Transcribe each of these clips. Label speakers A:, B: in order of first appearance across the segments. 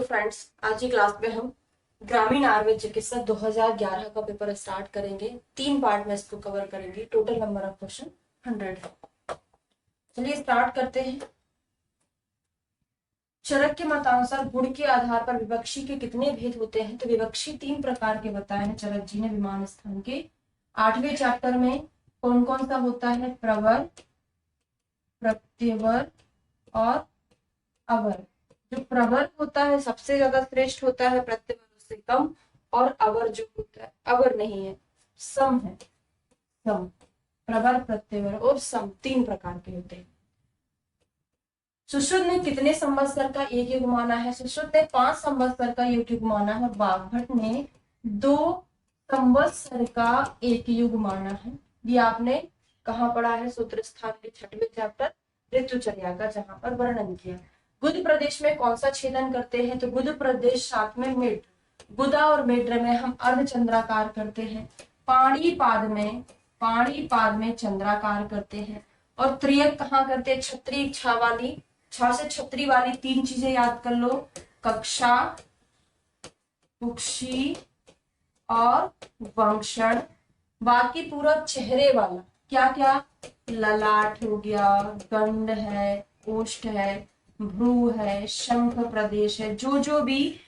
A: Friends, आज की class में हम ग्रामीण आयुर्वेद चिकित्सा 2011 का पेपर स्टार्ट करेंगे। 3 पार्ट में इसको कवर करेंगे। टोटल नंबर ऑफ क्वेश्चन 100 है। चलिए स्टार्ट करते हैं। चरक के मतानुसार गुण के आधार पर विवक्षी के कितने भेद होते हैं? तो विवक्षी 3 प्रकार के बताए हैं चरक जी ने विमान स्थान के 8वें चैप्टर में। कौन कौन सा होता है? प्रवर, प्रत्यवर और अवर। जो प्रवर होता है सबसे ज्यादा श्रेष्ठ होता है, प्रत्यवर उससे कम, और अवर जो होता है, अवर नहीं है, सम है। सम, प्रवर, प्रत्यवर और सम 3 प्रकार के होते हैं। सुश्रुत ने कितने संवत्सर का एक युग माना है? सुश्रुत ने 5 संवत्सर का एक युग माना है। बागभट्ट ने 2 संवत्सर का एक युग माना है। ये आपने कहाँ पढ़ा है? सूत्र स्थान के 6वें चैप्टर ऋतुचर्या का, जहां पर वर्णन किया। गुद प्रदेश में कौन सा छेदन करते हैं? तो गुद प्रदेश 7 में मेड्र। गुदा और मेड्र में हम अर्धचंद्राकार करते हैं। पाणिपाद में चंद्राकार करते हैं। और त्रियक कहाँ करते हैं? छत्री, छा वाली, छा से छत्री वाली 3 चीजें याद कर लो। कक्षा, कुक्षी और वंक्षण। बाकी पूरा चेहरे वाला क्या क्या? ललाट हो गया, गंड है, ओष्ठ है, भ्रू है, शंख प्रदेश है, जो जो भी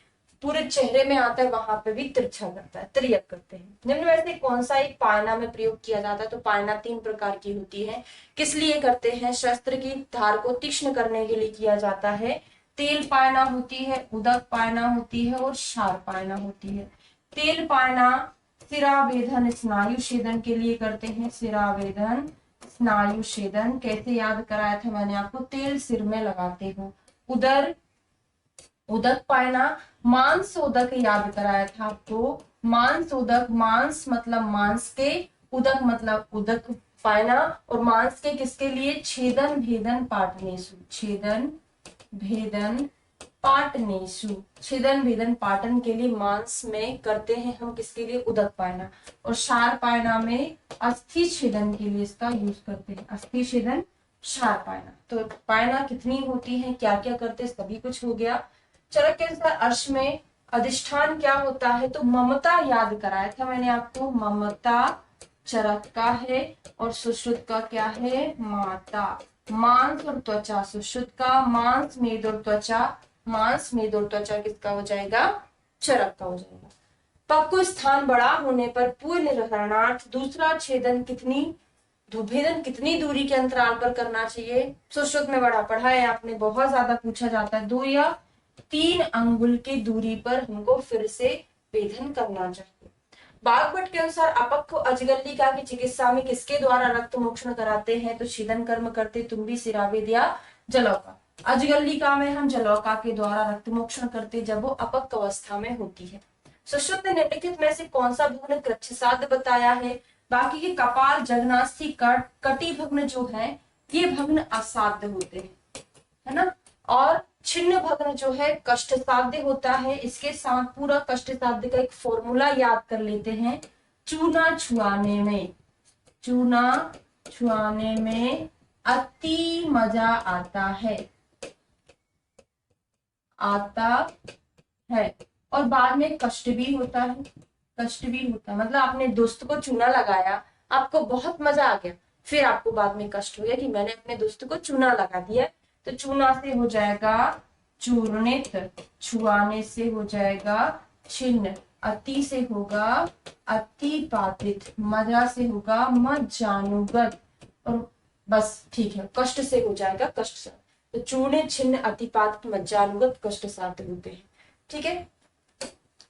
A: पूरे चेहरे में आता है वहां पे भी तिरछा करता है, त्रियक करते हैं। निम्न में से कौन सा एक पायना में प्रयोग किया जाता है? तो पायना 3 प्रकार की होती है। किस लिए करते हैं? शस्त्र की धार को तीक्ष्ण करने के लिए किया जाता है। तेल पायना होती है, उदक पायना होती है और क्षार पायना होती है। तेल पायना सिरावेदन, स्नायु छेदन के लिए करते हैं। सिरावेदन, स्नायु छेदन कैसे याद कराया था मैंने आपको? तेल सिर में लगाते हो। उदक पायना मांस उदक याद कराया था आपको। मांस उदक, मांस मतलब मांस के, उदक मतलब उदक पायना, और मांस के किसके लिए? छेदन भेदन पाटनेसु। छेदन भेदन पाटनेसु, छेदन भेदन पाटन के लिए मांस में करते हैं हम। किसके लिए? उदक पायना। और क्षार पायना में अस्थि छेदन के लिए इसका यूज करते हैं। अस्थि छेदन, क्षार पायना। तो पायना कितनी होती है, क्या क्या करते हैं, सभी कुछ हो गया। चरक के अनुसार अर्श में अधिष्ठान क्या होता है? तो ममता याद कराया था मैंने आपको। ममता चरक का है और सुश्रुत का क्या है? माता। मांस और त्वचा सुश्रुत का, मांस, मेद और त्वचा, मांस, मेद और त्वचा किसका हो जाएगा? चरक का हो जाएगा। पक्व स्थान बड़ा होने पर पूर्ण निर्हरणार्थ दूसरा छेदन भेदन कितनी दूरी के अंतराल पर करना चाहिए? सुश्रुत में बड़ा पढ़ा है आपने, बहुत ज्यादा पूछा जाता है। 2 या 3 अंगुल की दूरी पर हमको फिर से भेदन करना चाहिए। बागभट्ट के अनुसार अपक्व अजगल्लिका की चिकित्सा में किसके द्वारा रक्त मोक्षण कराते हैं? तो छेदन कर्म करते तुम्बी, सिरावेद या जलौका। अजगल्लिका में हम जलौका के द्वारा रक्त मोक्षण करते जब वो अपक्व अवस्था में होती है। सुश्रुत ने निम्नलिखित में से कौन सा भग्न कृच्छ्रसाध्य बताया है? बाकी के कपाल, जघनास्थि, कटी भग्न जो है ये भग्न असाध्य होते हैं, है ना। और छिन्न भग्न जो है कष्ट साध्य होता है। इसके साथ पूरा कष्ट साध्य का एक फॉर्मूला याद कर लेते हैं। चूना छुआने में अति मजा आता है और बाद में कष्ट भी होता है। मतलब आपने दोस्त को चूना लगाया, आपको बहुत मजा आ गया, फिर आपको बाद में कष्ट हो गया कि मैंने अपने दोस्त को चूना लगा दिया। तो चूना से हो जाएगा चूर्णित, छुआने से हो जाएगा छिन्न, अति से होगा अतिपातित, मजा से होगा मज्जानुगत, और बस ठीक है, कष्ट से हो जाएगा कष्ट से। तो चूर्णित, छिन्न, अतिपातित, मज्जानुगत कष्ट साध्य होते हैं। ठीक है,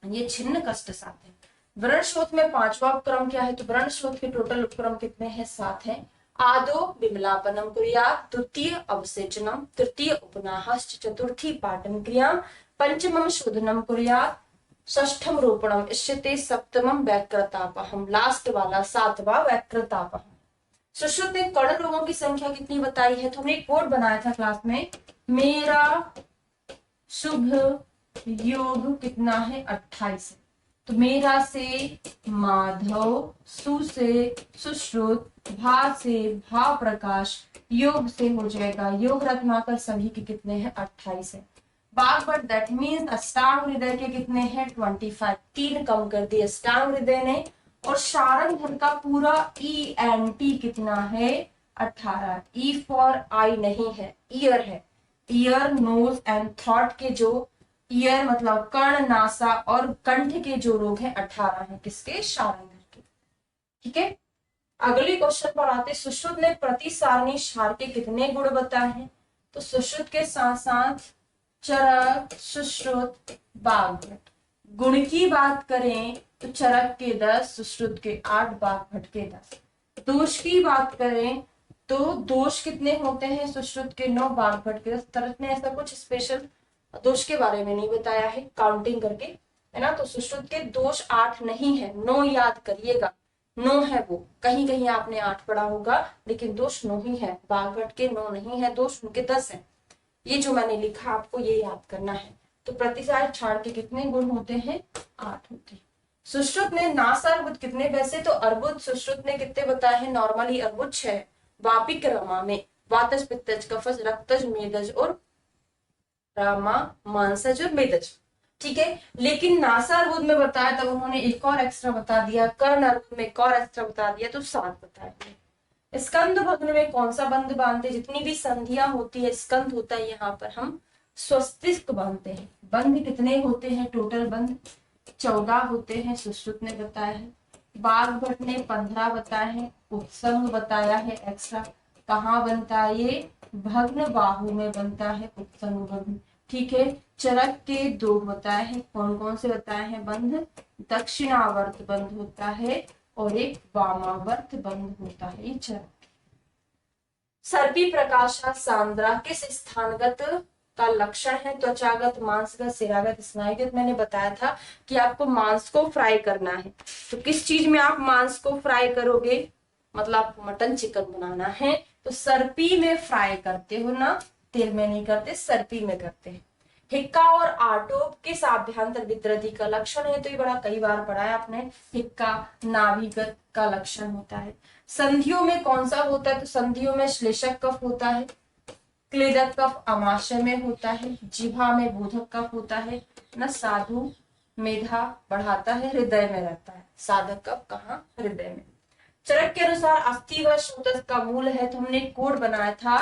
A: ये छिन्न कष्ट साध्य है। व्रण स्रोत में 5वां उपक्रम क्या है? तो व्रण स्रोत के टोटल उपक्रम कितने हैं? 7 हैं। आदो विमलापनम कुर्यात्, द्वितीय अवसेचनम, तृतीय उपनाहश्च, चतुर्थी पाटन क्रिया, पंचमम शोधनम कुर्यात्, षष्ठम रोपणम इष्यते, सप्तमम वैकृतापहम, लास्ट वाला 7वां वैकृतापहम। सुश्रुत ने कर्ण रोगों की संख्या कितनी बताई है? तो हमने एक कोड बनाया था क्लास में, मेरा शुभ योग कितना है? 28 है। तो मेरा से माधव, सु से सुश्रुत, भा से भा प्रकाश, योग से हो जाएगा योग रत्नाकर, सभी के कितने हैं? 28 है। बागवट दैट मीन्स अष्टांग हृदय के कितने हैं 25, 3 कम कर दिए अष्टांग हृदय ने। और शारंगधर का पूरा ENT कितना है 18। ई फॉर आई नहीं है, ईयर है। ईयर, नोज एंड थ्रॉट के जो ईयर मतलब कर्ण, नासा और कंठ के जो रोग हैं 18 हैं किसके शारंगधर के। ठीक है, अगले क्वेश्चन पर आते। सुश्रुत ने प्रति सारणी क्षार के कितने गुण बताए हैं? तो सुश्रुत के साथ साथ चरक, सुश्रुत, बागभट। गुण की बात करें तो चरक के 10, सुश्रुत के 8, बागभट के 10। दोष की बात करें तो दोष कितने होते हैं? सुश्रुत के 9, बागभट के 10। तरत ने ऐसा कुछ स्पेशल दोष के बारे में नहीं बताया है काउंटिंग करके, है ना। तो सुश्रुत के दोष 8 नहीं है, 9 याद करिएगा, 9 है वो। कहीं कहीं आपने 8 पढ़ा होगा लेकिन दोष 9 ही है। बागभट के 9 नहीं है दोष, उनके 10 है। ये जो मैंने लिखा आपको ये याद करना है। तो प्रतिसार क्षार के कितने गुण होते हैं? 8 होते हैं। सुश्रुत ने नासा अर्बुद कितने? वैसे तो अर्बुद सुश्रुत ने कितने बताए हैं? नॉर्मली अर्बुद 6, वापिक रमा में वातज, पित्तज, कफज, रक्तज, मेदज और रामा, मांसज और मेदज। ठीक है, लेकिन नासा अर्बुद में बताया तब उन्होंने एक और एक्स्ट्रा बता दिया, कर्ण अर्बुद में एक और एक्स्ट्रा बता दिया, तो 7 बताया। स्कंद भग्न में कौन सा बंध बांधते? जितनी भी संधियां होती है, स्कंद होता है, यहाँ पर हम स्वस्तिक बांधते हैं। बंध कितने होते हैं? टोटल बंध 14 होते हैं, सुश्रुत ने बताया है। बागभट ने 15 बताए हैं। उत्संग बताया है एक्स्ट्रा। कहाँ बनता है ये? भग्न बाहु में बनता है उत्संग भग्न। ठीक है, चरक के 2 बताए हैं। कौन कौन से बताए हैं बंध? दक्षिणावर्त बंध होता है और एक वामावर्त बंध होता है, ये चरक। सर्पी प्रकाशा सांद्रा किस स्थानगत का लक्षण है? त्वचागत, मांसगत, सिरागत, स्नायुगत। मैंने बताया था कि आपको मांस को फ्राई करना है, तो किस चीज में आप मांस को फ्राई करोगे? मतलब मटन चिकन बनाना है तो सर्पी में फ्राई करते हो ना, तेल में नहीं करते, सर्पी में करते हैं। हिक्का और आटोप किस आभ्यंतर विद्रति का लक्षण है? तो ये बड़ा कई बार पढ़ा है आपने। हिक्का नाभिगत का लक्षण होता है। संधियों में कौन सा होता है? तो संधियों में श्लेषक कफ होता है। क्लेदक कफ अमाशय में होता है। जिह्वा में बोधक कफ होता है ना। साधु मेधा बढ़ाता है, हृदय में रहता है। साधक कफ कहाँ? हृदय में। चरक के अनुसार अस्थि व शोतक का मूल है, तो हमने कोड बनाया था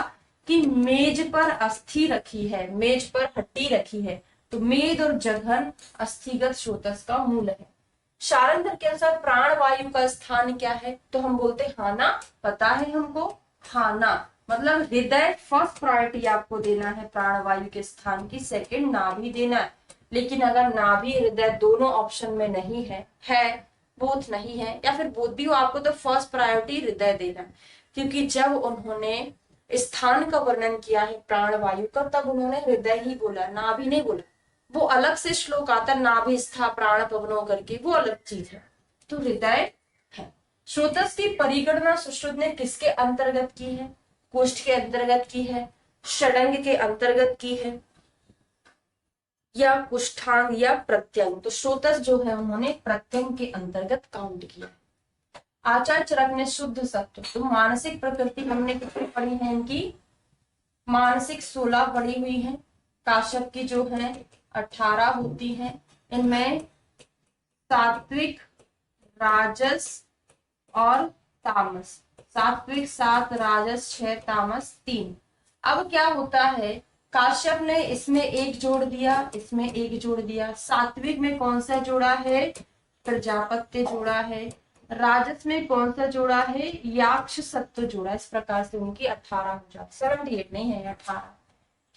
A: कि मेज पर अस्थि रखी है, मेज पर हड्डी रखी है, तो मेद और जघन अस्थिगत शोतक का मूल है। शारंधर के अनुसार प्राण वायु का स्थान क्या है? तो हम बोलते हाना, पता है हमको। हाना मतलब हृदय फर्स्ट प्रायोरिटी आपको देना है प्राण वायु के स्थान की, सेकंड नाभि देना है। लेकिन अगर नाभि हृदय दोनों ऑप्शन में नहीं है बोथ नहीं है, या फिर बोथ भी हो आपको, तो फर्स्ट प्रायोरिटी हृदय देना है। क्योंकि जब उन्होंने स्थान का वर्णन किया है प्राण वायु का, तब उन्होंने हृदय ही बोला, नाभि नहीं बोला। वो अलग से श्लोक आता नाभि स्था प्राण पवनो करके, वो अलग चीज है, तो हृदय है। श्रोतस की परिगणना सुश्रुत ने किसके अंतर्गत की है? कोष्ठ के अंतर्गत की है, षडंग के अंतर्गत की है, या कुष्ठांग या प्रत्यंग? तो श्रोतस जो है उन्होंने प्रत्यंग के अंतर्गत काउंट किया। आचार्य चरक ने शुद्ध सत्व, तो मानसिक प्रकृति हमने कितनी पढ़ी है इनकी? मानसिक 16 पढ़ी हुई है। काश्यप की जो है 18 होती है। इनमें सात्विक, राजस और तामस। सात्विक 7, राजस 6, तामस 3। अब क्या होता है, काश्यप ने इसमें 1 जोड़ दिया, इसमें 1 जोड़ दिया। सात्विक में कौन सा जोड़ा है? प्रजापत्य जोड़ा है। राजस में कौन सा जोड़ा है? याक्ष सत्व जोड़ा। इस प्रकार से उनकी 18 हो जाती, 78 नहीं है 18।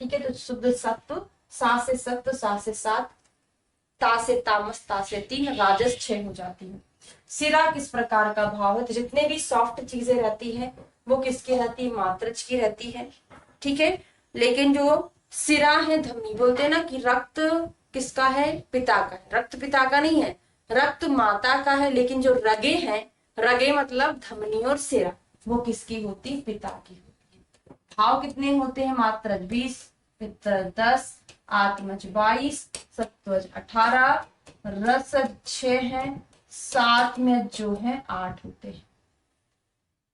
A: ठीक है, तो शुद्ध सत्व, सा से सत्व, सा से 7, ता से तामस, ता से 3, राजस 6 हो जाती है। सिरा किस प्रकार का भाव है? तो जितने भी सॉफ्ट चीजें रहती है वो किसकी रहती है? मात्रज की रहती है। ठीक है, लेकिन जो सिरा है, धमनी बोलते हैं ना कि रक्त किसका है? पिता का है। रक्त पिता का नहीं है, रक्त माता का है। लेकिन जो रगे हैं, रगे मतलब धमनी और सिरा, वो किसकी होती? पिता की होती है। भाव कितने होते हैं? मात्रज 20, पित्तज 10, आत्मज 22, सत्वज 18, रसज 6 है, साथ में जो है 8 होते हैं।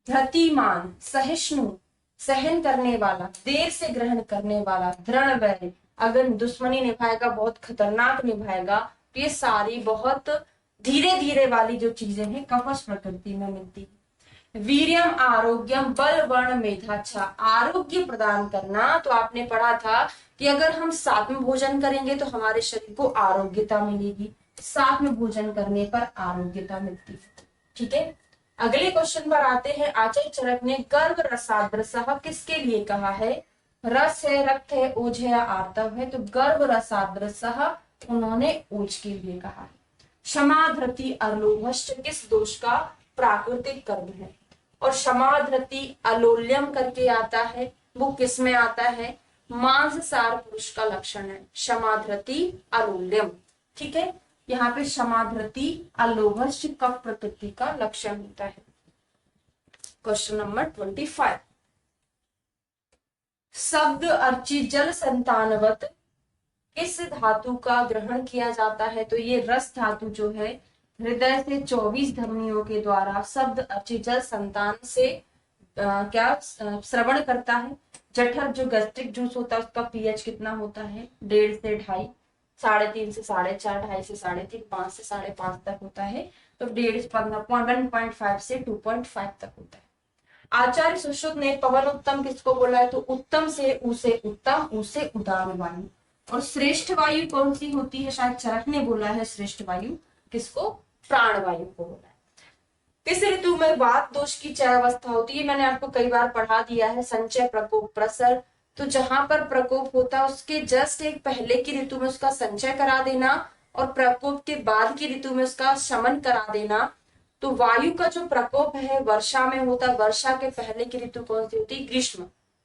A: धतिमान, सहिष्णु, सहन करने वाला, देर से ग्रहण करने वाला, दृढ़ वैर, अगर दुश्मनी निभाएगा, बहुत खतरनाक निभाएगा, तो ये सारी बहुत धीरे धीरे वाली जो चीजें हैं कवच प्रकृति में मिलती है। वीर्यम आरोग्यम बल वर्ण मेधाच्छा, आरोग्य प्रदान करना। तो आपने पढ़ा था कि अगर हम साथ में भोजन करेंगे तो हमारे शरीर को आरोग्यता मिलेगी, साथ में भोजन करने पर आरोग्यता मिलती है। ठीक है, अगले क्वेश्चन पर आते हैं। आचार्य चरक ने गर्भ रसादृशः किसके लिए कहा है? रस है, रक्त है, ओज है या आर्तव है? तो गर्भ रसादृशः उन्होंने ओज के लिए कहा है। क्षमा धृति अलोभश्च किस दोष का प्राकृतिक कर्म है? और क्षमा धृति अलोल्यम करके आता है, वो किस में आता है? मांससार पुरुष का लक्षण है क्षमा धृति अलोल्यम। ठीक है, यहाँ पे क्षमा धृति अलोभश्च कफ प्रकृति का लक्षण होता है। क्वेश्चन नंबर 25, शब्द अर्ची जल संतानवत किस धातु का ग्रहण किया जाता है? तो ये रस धातु जो है हृदय से 24 धमनियों के द्वारा शब्द अर्ची जल संतान से क्या श्रवण करता है। जठर जो गैस्ट्रिक जूस होता है उसका पीएच कितना होता है? 1.5 से 2.5, 3.5 से 4.5, 2.5 से 3.5, 5 से 5.5 तक होता है। तो 1.5 से 2.5 तक होता है। आचार्य सुश्रुत ने पवन उत्तम किसको बोला है? तो उत्तम से उसे उत्तम, उसे उदार वायु। और श्रेष्ठ वायु कौन सी होती है? शायद चरक ने बोला है श्रेष्ठ वायु किसको? प्राण वायु को बोला है। किस ऋतु में वात दोष की चयावस्था होती है? मैंने आपको कई बार पढ़ा दिया है, संचय प्रकोप प्रसर। तो जहां पर प्रकोप होता है उसके जस्ट एक पहले की ऋतु में उसका संचय करा देना और प्रकोप के बाद की ऋतु में उसका शमन करा देना। तो वायु का जो प्रकोप है वर्षा में होता है, वर्षा के पहले की ऋतु कौन सी होती है? ग्रीष्म,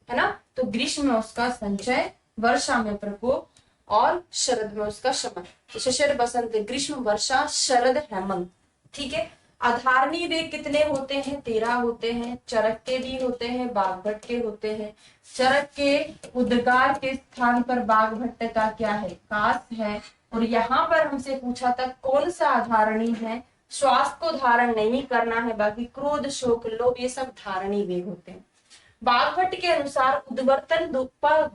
A: है ना। तो ग्रीष्म में उसका संचय, वर्षा में प्रकोप और शरद में उसका शमन। तो शिशिर, बसंत, ग्रीष्म, वर्षा, शरद, हेमंत। ठीक है, अधारणी वेग कितने होते हैं? 13 होते हैं। चरक के भी होते हैं, बाघभट्ट के होते हैं। चरक के उद्गार के स्थान पर बाघभट्ट का क्या है? कास है। और यहाँ पर हमसे पूछा था कौन सा अधारणी है? श्वास को धारण नहीं करना है, बाकी क्रोध, शोक, लोभ ये सब धारणी वेग होते हैं। बाघभट्ट के अनुसार उद्वर्तन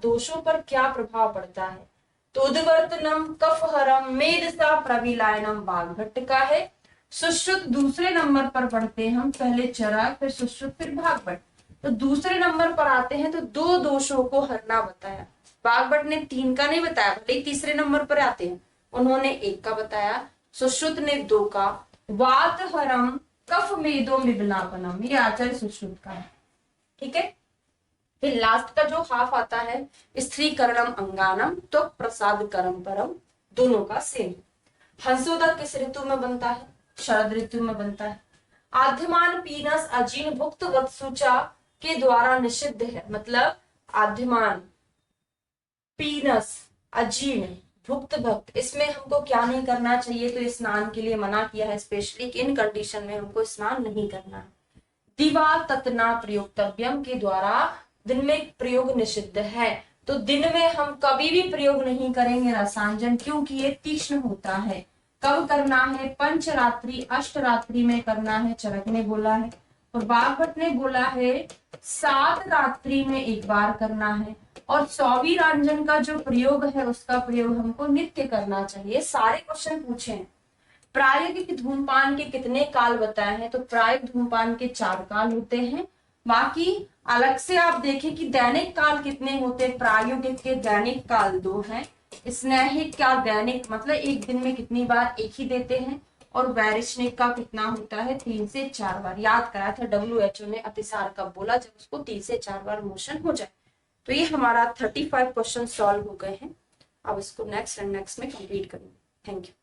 A: दोषों पर क्या प्रभाव पड़ता है? तो उद्वर्तनम कफहरम मेधसा प्रविलायनम बाघभट्ट का है। सुश्रुत दूसरे नंबर पर पढ़ते हैं हम, पहले चरक फिर सुश्रुत फिर बाघभट्ट। तो दूसरे नंबर पर आते हैं तो 2 दोषों को हरना बताया। बाघभट्ट ने 3 का नहीं बताया, भले तीसरे नंबर पर आते हैं, उन्होंने 1 का बताया, सुश्रुत ने 2 का। वात हरम कफ मेदो मिबलापनम, ये आचार्य सुश्रुत का है। ठीक है, फिर लास्ट का जो हाफ आता है स्त्रीकरणम अंगानम तो प्रसाद करम परम, दोनों का सेम। हंसोदक किस ऋतु में बनता है? शरद ऋतु में बनता है। आद्यमान पीनस अजीन भुक्त वत्सुचा के द्वारा निषिद्ध है। मतलब आद्यमान, पीनस, अजीन, भुक्त भक्त, इसमें हमको क्या नहीं करना चाहिए? तो स्नान के लिए मना किया है स्पेशली कि इन कंडीशन में हमको स्नान नहीं करना है। दिवा ततना प्रयोक्तव्यम के द्वारा दिन में प्रयोग निषिद्ध है। तो दिन में हम कभी भी प्रयोग नहीं करेंगे रसांजन, क्योंकि ये तीक्ष्ण होता है। कब करना है? पंचरात्रि अष्टरात्रि में करना है, चरक ने बोला है। और बाघभट्ट ने बोला है 7 रात्रि में 1 बार करना है। और सौवीरांजन का जो प्रयोग है उसका प्रयोग हमको नित्य करना चाहिए। सारे क्वेश्चन पूछे हैं। प्रायोगिक धूमपान के कितने काल बताए हैं? तो प्रायोगिक धूमपान के 4 काल होते हैं। बाकी अलग से आप देखें कि दैनिक काल कितने होते हैं। प्रायोगिक के दैनिक काल 2 हैं। स्नैहिक का दैनिक मतलब एक दिन में कितनी बार? 1 ही देते हैं। और वैरिशनिक का कितना होता है? 3 से 4 बार। याद कराया था WHO ने अतिसार कब बोला? जब उसको 3 से 4 बार मोशन हो जाए। तो ये हमारा 35 क्वेश्चन सॉल्व हो गए हैं। अब इसको नेक्स्ट में कंप्लीट करेंगे। Thank you.